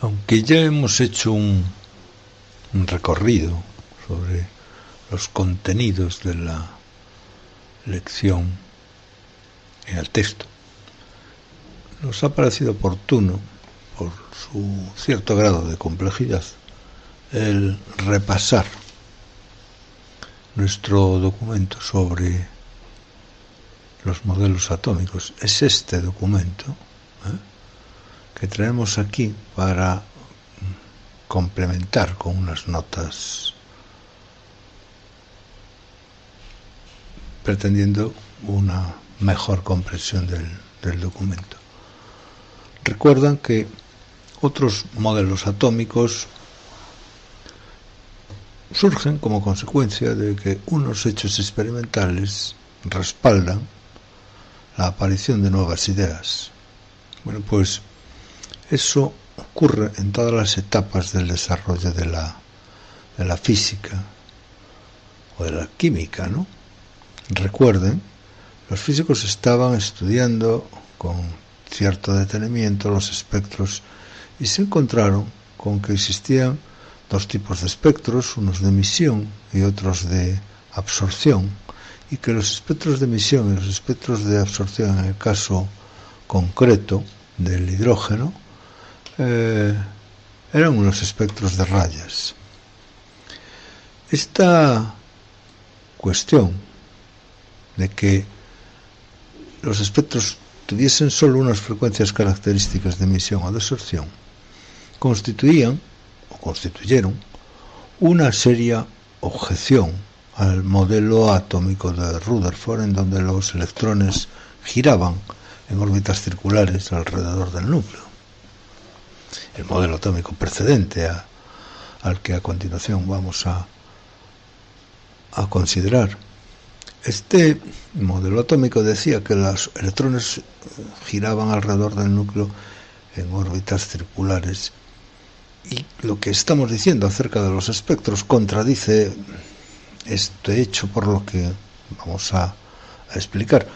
Aunque ya hemos hecho un recorrido sobre los contenidos de la lección en el texto, nos ha parecido oportuno, por su cierto grado de complejidad, el repasar nuestro documento sobre los modelos atómicos. Es este documento que traemos aquí para complementar con unas notas, pretendiendo una mejor comprensión del documento. Recuerdan que otros modelos atómicos surgen como consecuencia de que unos hechos experimentales respaldan la aparición de nuevas ideas. Bueno, pues eso ocurre en todas las etapas del desarrollo de la física o de la química, ¿no? Recuerden, los físicos estaban estudiando con cierto detenimiento los espectros y se encontraron con que existían dos tipos de espectros, unos de emisión y otros de absorción, y que los espectros de emisión y los espectros de absorción, en el caso concreto del hidrógeno, eran unos espectros de rayas. Esta cuestión de que los espectros tuviesen solo unas frecuencias características de emisión o de absorción constituyeron una seria objeción al modelo atómico de Rutherford, en donde los electrones giraban en órbitas circulares alrededor del núcleo. El modelo atómico precedente al que a continuación vamos a considerar. Este modelo atómico decía que los electrones giraban alrededor del núcleo en órbitas circulares, y lo que estamos diciendo acerca de los espectros contradice este hecho, por lo que vamos a explicar.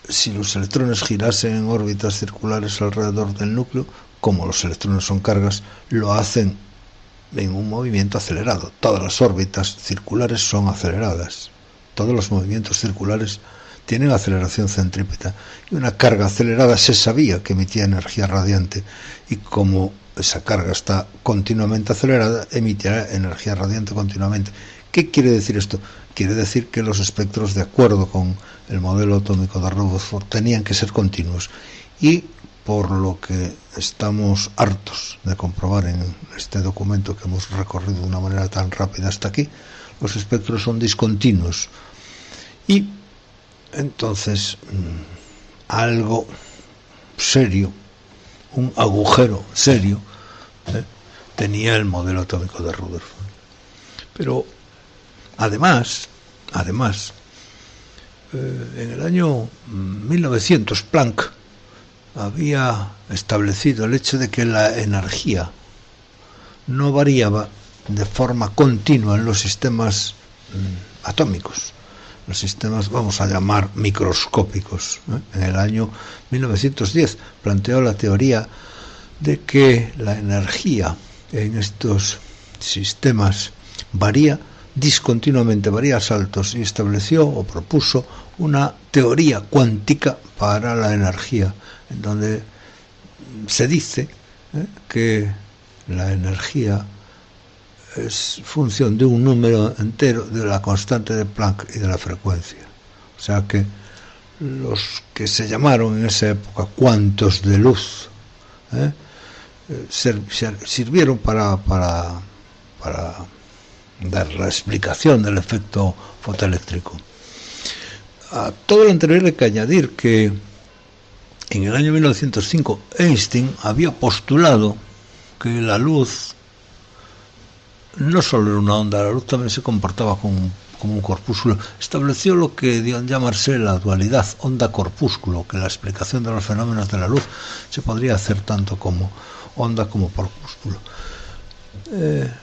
Si los electrones girasen en órbitas circulares alrededor del núcleo, como los electrones son cargas, lo hacen en un movimiento acelerado. Todas las órbitas circulares son aceleradas. Todos los movimientos circulares tienen aceleración centrípeta. Y una carga acelerada se sabía que emitía energía radiante. Y como esa carga está continuamente acelerada, emitirá energía radiante continuamente. ¿Qué quiere decir esto? Quiere decir que los espectros, de acuerdo con el modelo atómico de Rutherford, tenían que ser continuos. Y por lo que estamos hartos de comprobar en este documento que hemos recorrido de una manera tan rápida hasta aquí, los espectros son discontinuos. Y entonces algo serio, un agujero serio, tenía el modelo atómico de Rutherford. Pero además, en el año 1900 Planck había establecido el hecho de que la energía no variaba de forma continua en los sistemas atómicos, los sistemas, vamos a llamar, microscópicos. En el año 1910 planteó la teoría de que la energía en estos sistemas varía discontinuamente, varía a saltos, y estableció o propuso una teoría cuántica para la energía, en donde se dice que la energía es función de un número entero de la constante de Planck y de la frecuencia. O sea que los que se llamaron en esa época cuantos de luz sirvieron para dar la explicación del efecto fotoeléctrico. A todo lo anterior hay que añadir que en el año 1905 Einstein había postulado que la luz no solo era una onda, la luz también se comportaba como un corpúsculo. Estableció lo que dio a llamarse la dualidad onda-corpúsculo, que la explicación de los fenómenos de la luz se podría hacer tanto como onda como corpúsculo.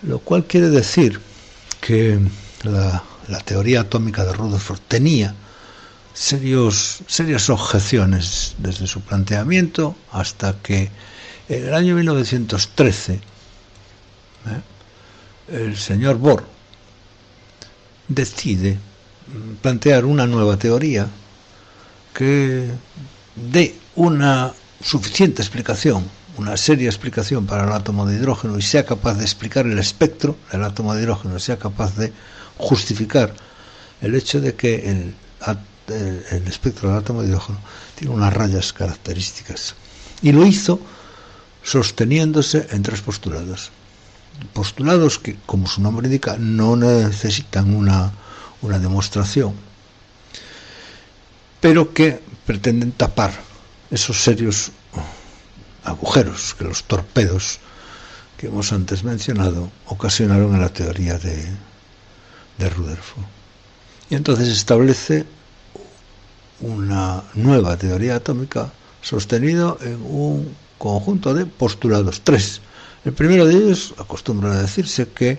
Lo cual quiere decir que la teoría atómica de Rutherford tenía serias objeciones desde su planteamiento hasta que En el año 1913, el señor Bohr decide plantear una nueva teoría que dé una suficiente explicación, una seria explicación para el átomo de hidrógeno y sea capaz de explicar el espectro del átomo de hidrógeno, sea capaz de justificar el hecho de que el espectro del átomo de hidrógeno tiene unas rayas características. Y lo hizo sosteniéndose en tres postulados. Postulados que, como su nombre indica, no necesitan una demostración, pero que pretenden tapar esos serios agujeros que los torpedos que hemos antes mencionado ocasionaron en la teoría de Rutherford. Y entonces establece una nueva teoría atómica sostenido en un conjunto de postulados, tres. El primero de ellos acostumbra a decirse que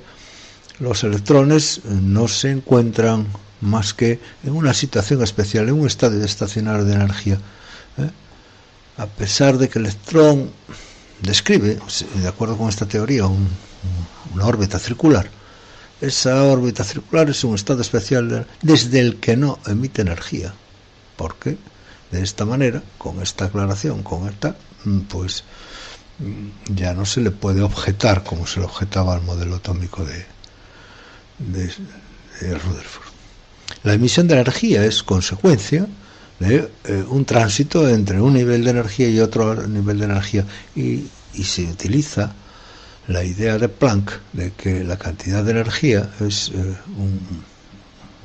los electrones no se encuentran más que en una situación especial, en un estadio estacionario de energía. A pesar de que el electrón describe, de acuerdo con esta teoría, una órbita circular, esa órbita circular es un estado especial desde el que no emite energía, porque de esta manera, con esta aclaración, pues ya no se le puede objetar como se le objetaba al modelo atómico de Rutherford. La emisión de energía es consecuencia de un tránsito entre un nivel de energía y otro nivel de energía, y se utiliza la idea de Planck de que la cantidad de energía es un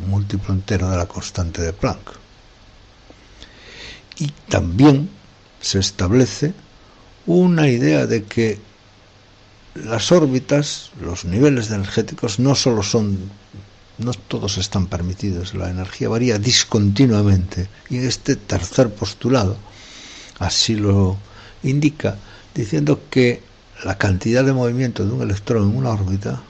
múltiplo entero de la constante de Planck. Y también se establece una idea de que las órbitas, los niveles energéticos no todos están permitidos, la energía varía discontinuamente, y este tercer postulado así lo indica, diciendo que la cantidad de movimiento de un electrón en una órbita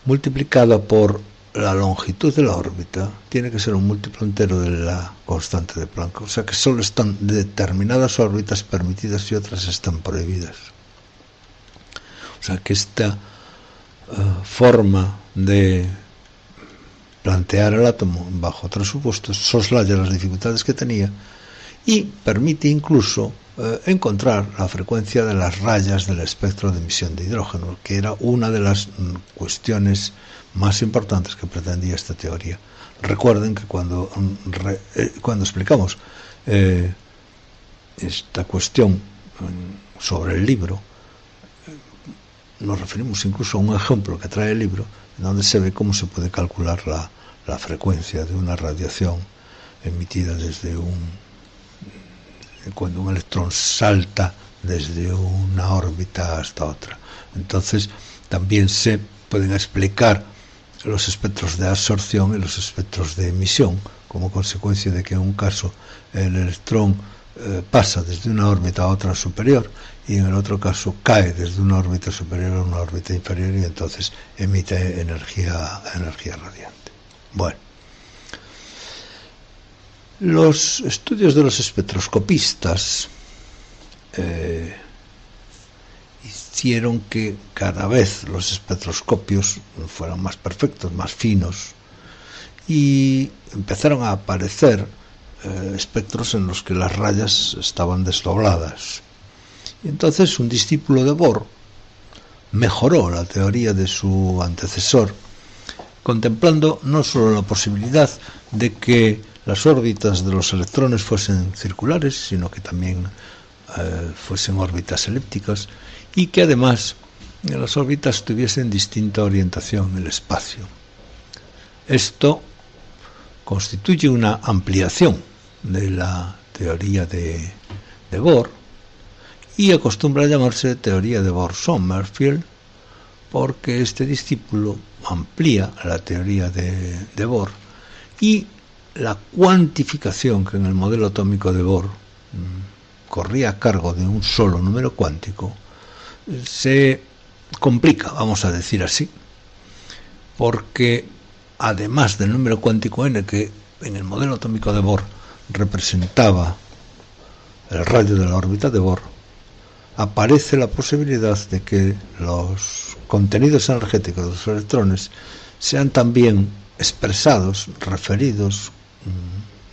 multiplicada por la longitud de la órbita tiene que ser un múltiplo entero de la constante de Planck, o sea que solo están determinadas órbitas permitidas y otras están prohibidas. O sea que esta forma de plantear el átomo bajo otros supuestos soslaya las dificultades que tenía y permite incluso encontrar la frecuencia de las rayas del espectro de emisión de hidrógeno, que era una de las cuestiones más importantes que pretendía esta teoría. Recuerden que cuando explicamos esta cuestión sobre el libro, nos referimos incluso a un ejemplo que trae el libro, donde se ve cómo se puede calcular la frecuencia de una radiación emitida cuando un electrón salta desde una órbita hasta otra. Entonces también se pueden explicar los espectros de absorción y los espectros de emisión como consecuencia de que en un caso el electrón pasa desde una órbita a otra superior y en el otro caso cae desde una órbita superior a una órbita inferior y entonces emite energía radiante. Bueno, los estudios de los espectroscopistas hicieron que cada vez los espectroscopios fueran más perfectos, más finos, y empezaron a aparecer espectros en los que las rayas estaban desdobladas. Y entonces un discípulo de Bohr mejoró la teoría de su antecesor, contemplando no solo la posibilidad de que las órbitas de los electrones fuesen circulares, sino que también fuesen órbitas elípticas y que además las órbitas tuviesen distinta orientación en el espacio. Esto constituye una ampliación de la teoría de Bohr y acostumbra a llamarse teoría de Bohr-Sommerfeld porque este discípulo amplía la teoría de Bohr y la cuantificación que en el modelo atómico de Bohr corría a cargo de un solo número cuántico se complica, vamos a decir así, porque además del número cuántico n, que en el modelo atómico de Bohr representaba el radio de la órbita de Bohr, aparece la posibilidad de que los contenidos energéticos de los electrones sean también expresados, referidos,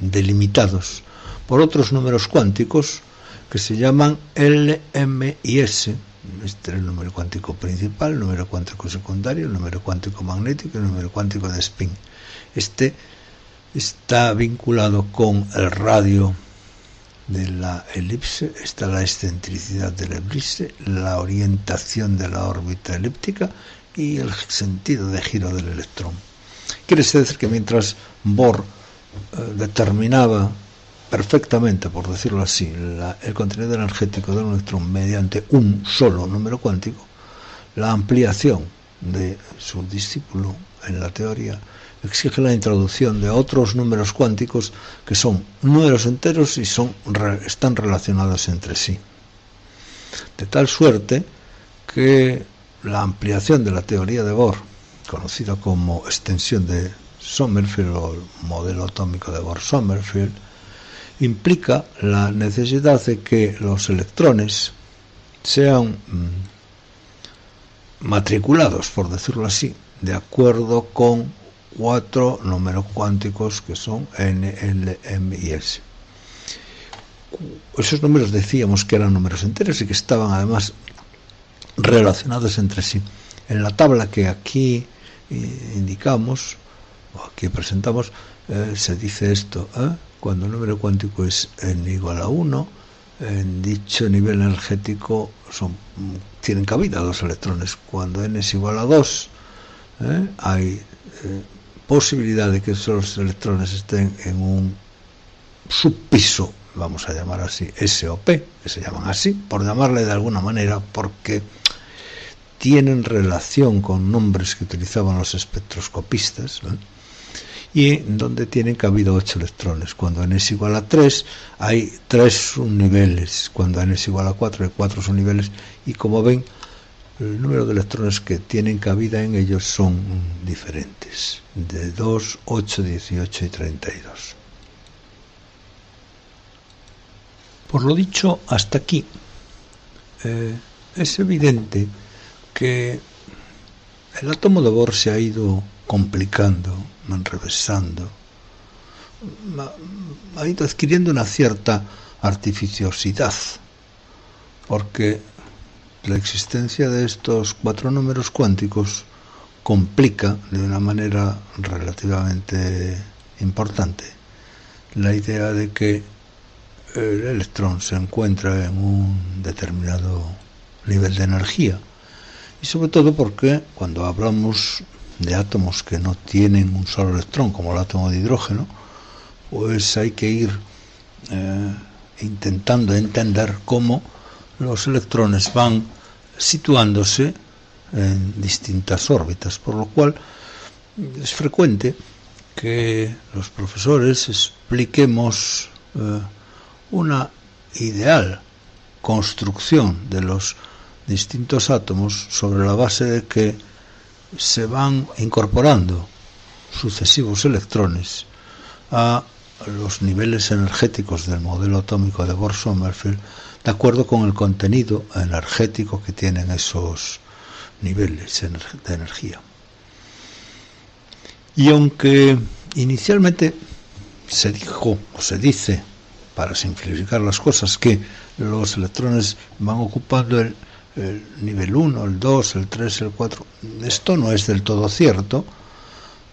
delimitados por otros números cuánticos que se llaman L, M y S. Este es el número cuántico principal, el número cuántico secundario, el número cuántico magnético y el número cuántico de spin. Este está vinculado con el radio de la elipse, está la excentricidad de la elipse, la orientación de la órbita elíptica y el sentido de giro del electrón. Quiere decir que mientras Bohr determinaba perfectamente, por decirlo así, el contenido energético de un electrón mediante un solo número cuántico, la ampliación de su discípulo en la teoría exige la introducción de otros números cuánticos que son números enteros y están relacionados entre sí. De tal suerte que la ampliación de la teoría de Bohr, conocida como extensión de Sommerfeld o el modelo atómico de Bohr-Sommerfeld, implica la necesidad de que los electrones sean matriculados, por decirlo así, de acuerdo con 4 números cuánticos que son N, L, M y S. Esos números decíamos que eran números enteros y que estaban además relacionados entre sí. En la tabla que aquí indicamos, o aquí presentamos, se dice esto, cuando el número cuántico es n igual a 1, en dicho nivel energético tienen cabida los electrones. Cuando n es igual a 2, hay posibilidad de que esos electrones estén en un subpiso, vamos a llamar así, S o P, que se llaman así, por llamarle de alguna manera, porque tienen relación con nombres que utilizaban los espectroscopistas, y donde tienen cabida 8 electrones. Cuando n es igual a 3, hay 3 subniveles. Cuando n es igual a 4, hay 4 subniveles. Y como ven, el número de electrones que tienen cabida en ellos son diferentes, de 2, 8, 18 y 32. Por lo dicho hasta aquí, es evidente que el átomo de Bohr se ha ido complicando, enrevesando, ha ido adquiriendo una cierta artificiosidad, porque la existencia de estos 4 números cuánticos complica de una manera relativamente importante la idea de que el electrón se encuentra en un determinado nivel de energía, y sobre todo porque cuando hablamos de átomos que no tienen un solo electrón, como el átomo de hidrógeno, pues hay que ir intentando entender cómo los electrones van situándose en distintas órbitas, por lo cual es frecuente que los profesores expliquemos una ideal construcción de los distintos átomos sobre la base de que se van incorporando sucesivos electrones a los niveles energéticos del modelo atómico de Bohr-Sommerfeld, de acuerdo con el contenido energético que tienen esos niveles de energía. Y aunque inicialmente se dijo o se dice, para simplificar las cosas, que los electrones van ocupando el nivel 1, el 2, el 3, el 4, esto no es del todo cierto,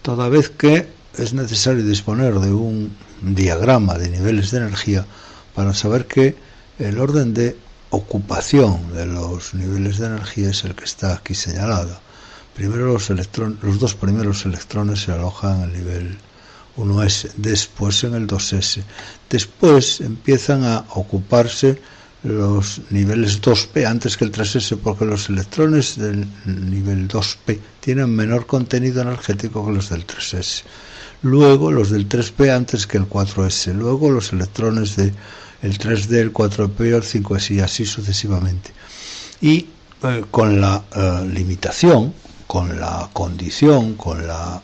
toda vez que es necesario disponer de un diagrama de niveles de energía para saber que el orden de ocupación de los niveles de energía es el que está aquí señalado. Primero los 2 primeros electrones se alojan en el nivel 1s, después en el 2s, después empiezan a ocuparse los niveles 2p antes que el 3s, porque los electrones del nivel 2p tienen menor contenido energético que los del 3s. Luego los del 3p antes que el 4s, luego los electrones del 3d, el 4p, el 5s y así sucesivamente. Y con la limitación, con la condición, con la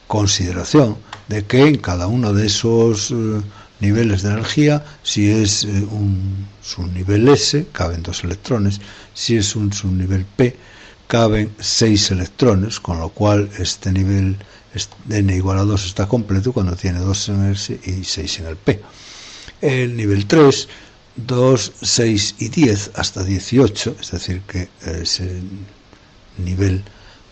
consideración de que en cada uno de esos niveles de energía. Si es un subnivel S, caben 2 electrones. Si es un subnivel P, caben 6 electrones, con lo cual este nivel n igual a 2 está completo cuando tiene 2 en el S y 6 en el P. El nivel 3, 2, 6 y 10 hasta 18, es decir, que ese nivel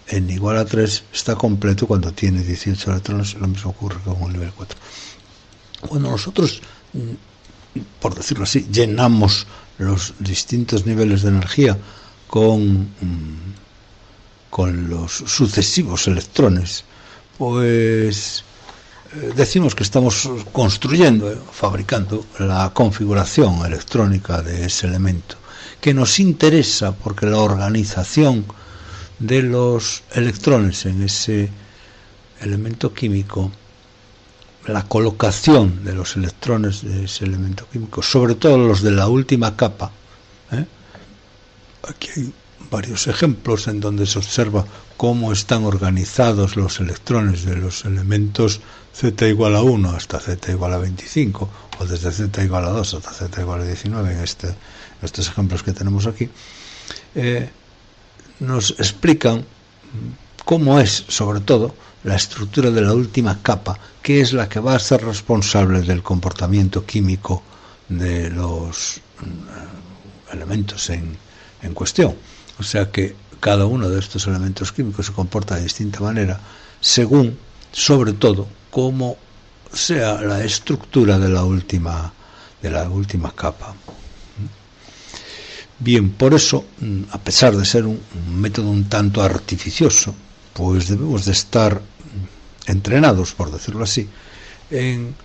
n igual a 3 está completo cuando tiene 18 electrones. Lo mismo ocurre con el nivel 4. Cuando nosotros, por decirlo así, llenamos los distintos niveles de energía con los sucesivos electrones, pues decimos que estamos construyendo, fabricando la configuración electrónica de ese elemento, que nos interesa porque la organización de los electrones en ese elemento químico, la colocación de los electrones de ese elemento químico, sobre todo los de la última capa, aquí hay varios ejemplos en donde se observa cómo están organizados los electrones de los elementos z igual a 1 hasta z igual a 25, o desde z igual a 2 hasta z igual a 19, en estos ejemplos que tenemos aquí, nos explican cómo es, sobre todo, la estructura de la última capa, que es la que va a ser responsable del comportamiento químico de los elementos en cuestión. O sea que cada uno de estos elementos químicos se comporta de distinta manera según, sobre todo, cómo sea la estructura de la última capa. Bien, por eso, a pesar de ser un método un tanto artificioso, pues debemos de estar entrenados, por decirlo así, en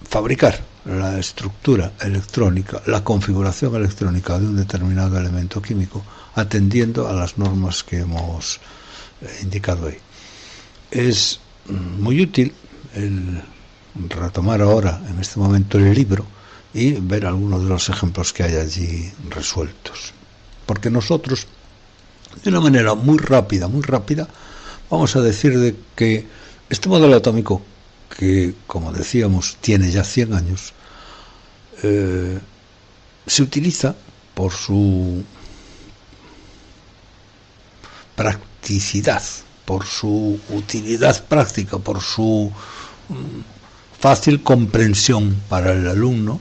fabricar la estructura electrónica, la configuración electrónica de un determinado elemento químico, atendiendo a las normas que hemos indicado ahí. Es muy útil el retomar ahora, en este momento, el libro y ver algunos de los ejemplos que hay allí resueltos. Porque nosotros, de una manera muy rápida, vamos a decir de que este modelo atómico, que, como decíamos, tiene ya 100 años, se utiliza por su practicidad, por su utilidad práctica, por su fácil comprensión para el alumno,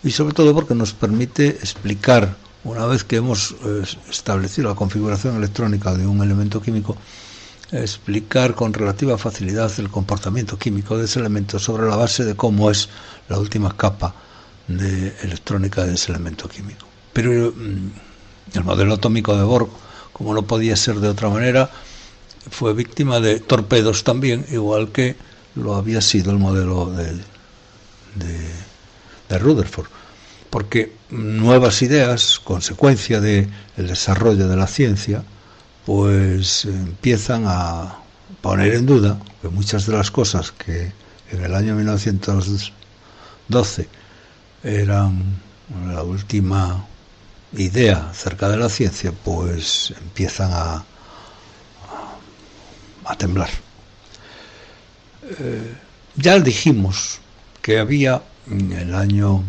y sobre todo porque nos permite explicar, una vez que hemos establecido la configuración electrónica de un elemento químico, explicar con relativa facilidad el comportamiento químico de ese elemento sobre la base de cómo es la última capa de electrónica de ese elemento químico. Pero el modelo atómico de Bohr, como no podía ser de otra manera, fue víctima de torpedos también, igual que lo había sido el modelo de Rutherford, porque nuevas ideas, consecuencia del desarrollo de la ciencia, pues empiezan a poner en duda que muchas de las cosas que en el año 1912 eran la última idea acerca de la ciencia, pues empiezan a temblar. Ya dijimos que había en el año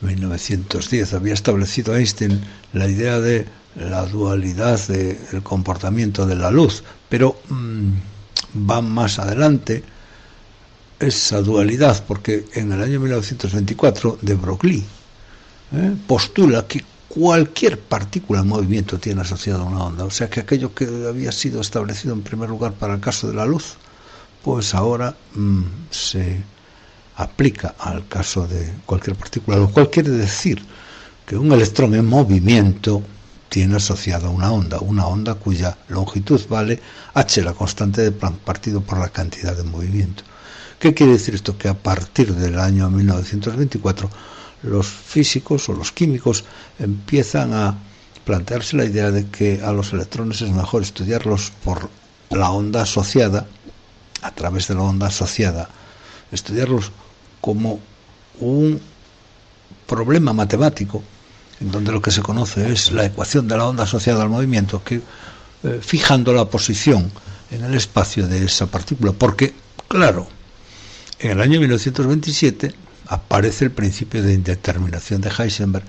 1910 había establecido Einstein la idea de la dualidad del comportamiento de la luz, pero va más adelante esa dualidad, porque en el año 1924 de Broglie postula que cualquier partícula en movimiento tiene asociada a una onda, o sea que aquello que había sido establecido en primer lugar para el caso de la luz, pues ahora se aplica al caso de cualquier partícula, lo cual quiere decir que un electrón en movimiento tiene asociada una onda cuya longitud vale h, la constante de Planck, partido por la cantidad de movimiento. ¿Qué quiere decir esto? Que a partir del año 1924 los físicos o los químicos empiezan a plantearse la idea de que a los electrones es mejor estudiarlos por la onda asociada, a través de la onda asociada, estudiarlos como un problema matemático, en donde lo que se conoce es la ecuación de la onda asociada al movimiento, que fijando la posición en el espacio de esa partícula, porque Claro, en el año 1927 aparece el principio de indeterminación de Heisenberg,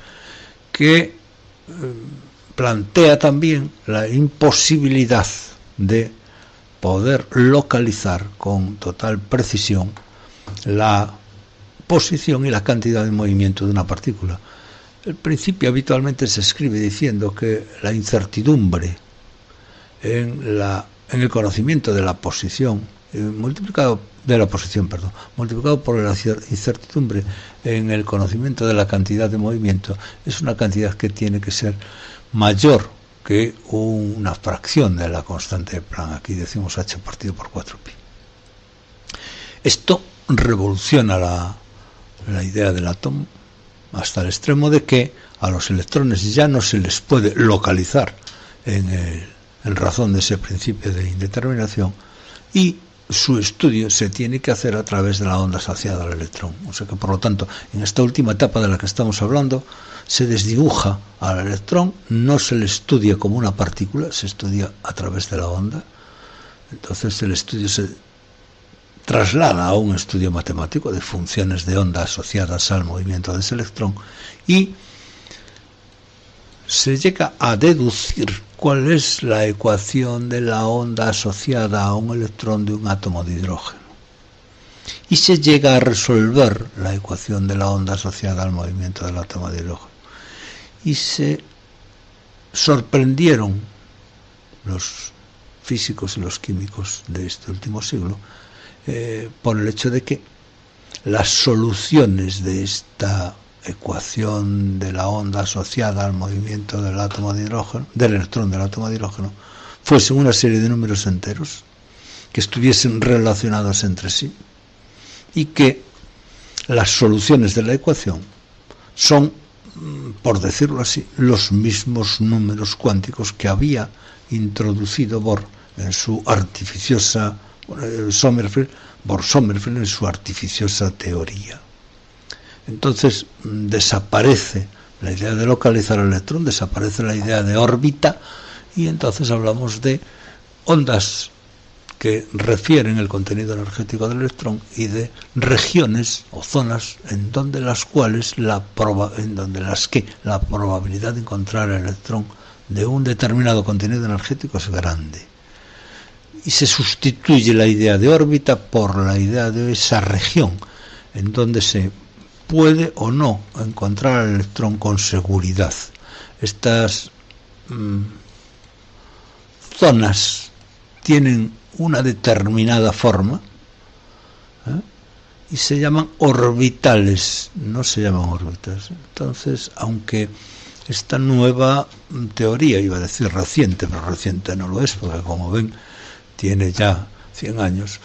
que plantea también la imposibilidad de poder localizar con total precisión la posición y la cantidad de movimiento de una partícula. El principio habitualmente se escribe diciendo que la incertidumbre en el conocimiento de la posición multiplicado por la incertidumbre en el conocimiento de la cantidad de movimiento es una cantidad que tiene que ser mayor que una fracción de la constante de Planck. Aquí decimos h partido por 4pi. Esto revoluciona la idea del átomo hasta el extremo de que a los electrones ya no se les puede localizar en razón de ese principio de indeterminación, y su estudio se tiene que hacer a través de la onda asociada al electrón. O sea que, por lo tanto, en esta última etapa de la que estamos hablando, se desdibuja al electrón, no se le estudia como una partícula, se estudia a través de la onda. Entonces el estudio se traslada a un estudio matemático de funciones de onda asociadas al movimiento de ese electrón, y se llega a deducir cuál es la ecuación de la onda asociada a un electrón de un átomo de hidrógeno. Y se llega a resolver la ecuación de la onda asociada al movimiento del átomo de hidrógeno. Y se sorprendieron los físicos y los químicos de este último siglo por el hecho de que las soluciones de esta ecuación de la onda asociada al movimiento del átomo de hidrógeno, del electrón del átomo de hidrógeno, fuesen una serie de números enteros que estuviesen relacionados entre sí, y que las soluciones de la ecuación son, por decirlo así, los mismos números cuánticos que había introducido Bohr en su artificiosa Bohr-Sommerfeld en su artificiosa teoría. Entonces desaparece la idea de localizar el electrón, desaparece la idea de órbita, y entonces hablamos de ondas que refieren el contenido energético del electrón y de regiones o zonas en donde la probabilidad de encontrar el electrón de un determinado contenido energético es grande. Y se sustituye la idea de órbita por la idea de esa región en donde se puede o no encontrar al electrón con seguridad. Estas zonas tienen una determinada forma, y se llaman orbitales, no se llaman órbitas. Entonces, aunque esta nueva teoría, iba a decir reciente, pero reciente no lo es, porque como ven tiene ya 100 años,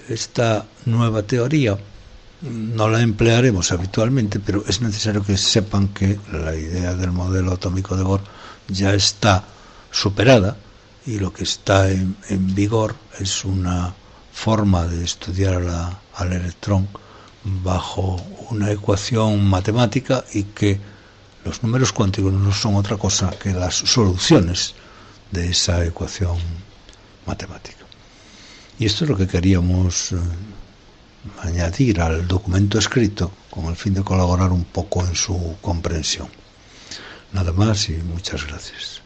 esta nueva teoría no la emplearemos habitualmente, pero es necesario que sepan que la idea del modelo atómico de Bohr ya está superada, y lo que está en vigor es una forma de estudiar al electrón bajo una ecuación matemática, y que los números cuánticos no son otra cosa que las soluciones de esa ecuación matemática. Y esto es lo que queríamos añadir al documento escrito con el fin de colaborar un poco en su comprensión. Nada más y muchas gracias.